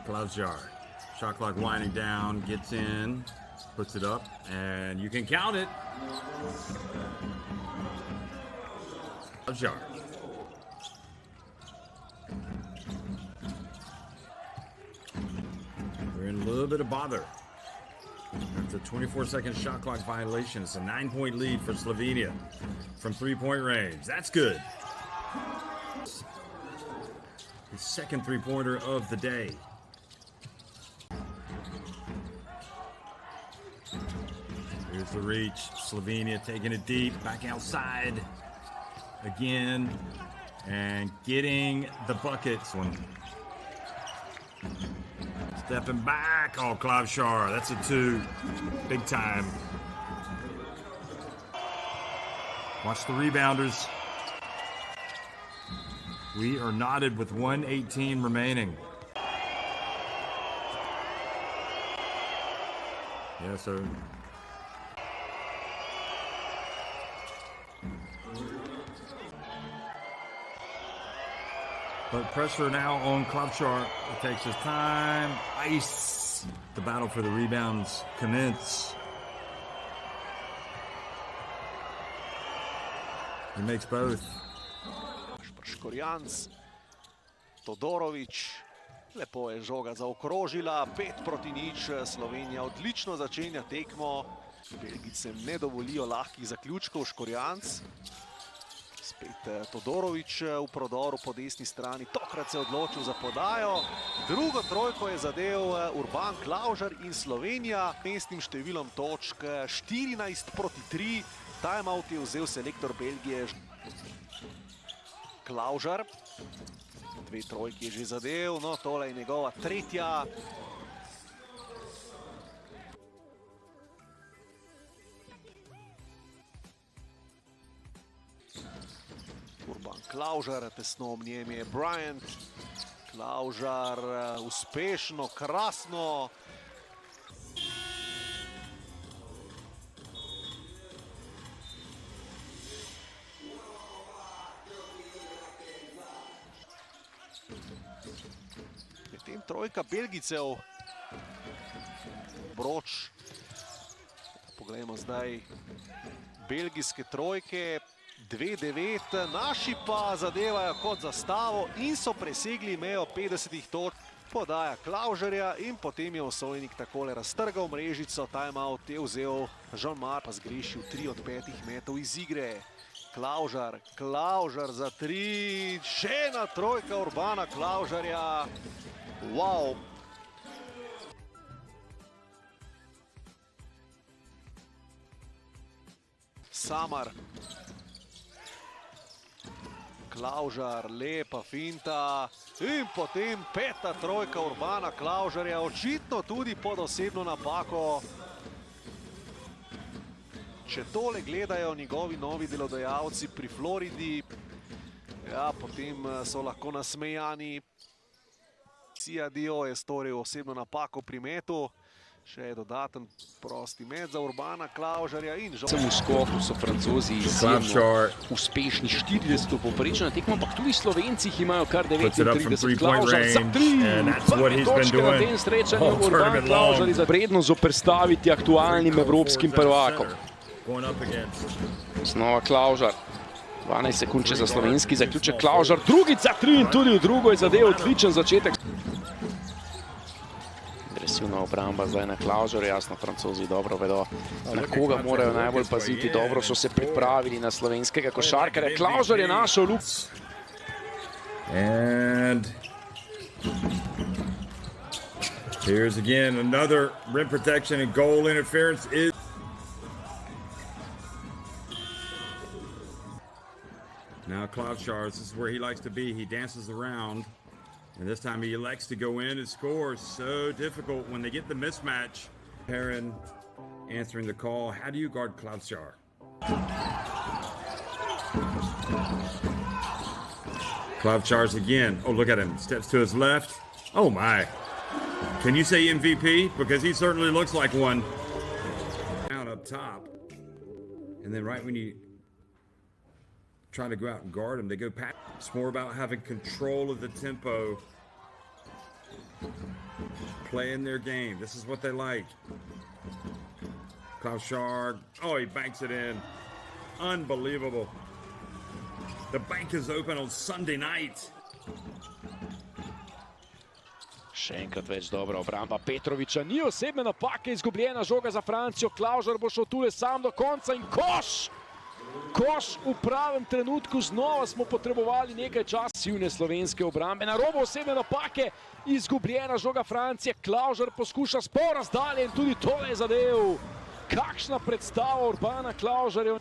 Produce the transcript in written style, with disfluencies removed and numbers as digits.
Klausjar, shot clock winding down, gets in, puts it up, and you can count it. Klausjar. We're in a little bit of bother. That's a 24-second shot clock violation. It's a 9-point lead for Slovenia from three-point range. That's good. His second three-pointer of the day. Here's the reach. Slovenia taking it deep, back outside again, and getting the buckets. Stepping back. Oh, Klausjar, that's a 2. Big time. Watch the rebounders. We are knotted with 1:18 remaining. Yeah, so but pressure now on Klausjar. It takes his time. Ice. The battle for the rebounds commence. He makes both. Škorjanc, Todorović, lepo je žoga zaokrožila, 5-0, Slovenija odlično začenja tekmo. Belgijcem ne dovolijo lahkih zaključkov. Škorjanc, spet Todorović v prodoru po desni strani, tokrat se je odločil za podajo. Drugo trojko je zadev Urban Klausjar in Slovenija mestnim številom točk 14-3. Timeout je vzel selektor Belgije. Klausjar, 2 trojki je že zadev, no tole je njegova tretja. Urban Klausjar, tesno ob njem je Bryant. Klausjar uspešno, krasno. Medtem trojka Belgijcev. Broč. Poglejmo zdaj belgijske trojke. 2-9, naši pa zadevajo kot zastavo in so presegli mejo 50 točk. Podaja Klausjarja in potem je osojnik takole raztrgal mrežico. Timeout je vzel Jean-Marc, pa zgrešil 3 od 5 metov iz igre. Klausjar za 3, še ena trojka Urbana Klausjarja. Wow! Samar. Klausjar, lepa finta in potem 5. trojka Urbana Klausjarja, očitno tudi pod osebno napako. Če tole gledajo njegovi novi delodajalci pri Floridi, ja, potem so lahko nasmejani. Dio je storil osebno napako pri metu. Še je dodaten prosti met za Urbana Klausjarja in žal. V skoku so Francozi izjemno uspešni, 40 povprečna tekma, ampak tudi Slovenci imajo kar 39. Klausjar za 3. Prve točke na tem srečanju Urban Klausjar je vredno zoperstaviti aktualnim evropskim prvakom. Znova Klausjar. 12 sekund za slovenski zaključek. Klausjar drugič za 3 in tudi v drugo je zadev odličen začetek. Agresivna obramba zdaj na Klaužarju, jasno, Francozi dobro vedo, na koga morajo najbolj paziti. Dobro so se pripravili na slovenskega košarkarja. Klaužar je našel luč. And here's again another rim protection and goal interference is now Klobuchar. This is where he likes to be. He dances around, and this time he elects to go in and score. So difficult when they get the mismatch. Perrin answering the call. How do you guard Klobuchar? Klobuchar's again. Oh, look at him. Steps to his left. Oh, my. Can you say MVP? Because he certainly looks like one. Down up top. And then right when you try to go out and guard him, they go past. It's more about having control of the tempo. Playing their game. This is what they like. Klobuchar. Oh, he banks it in. Unbelievable. The bank is open on Sunday night. Še enkrat več dobra obramba Petroviča. Ni osebne napake, izgubljena žoga za Francijo. Klaužar bo šel tule sam do konca in koš! Koš v pravem trenutku. Znova smo potrebovali nekaj časa. Sivne slovenske obrambe. Na robu osebne napake, izgubljena žoga Francije. Klaužar poskuša spor razdalje in tudi tole je zadev. Kakšna predstava Urbana Klaužarja.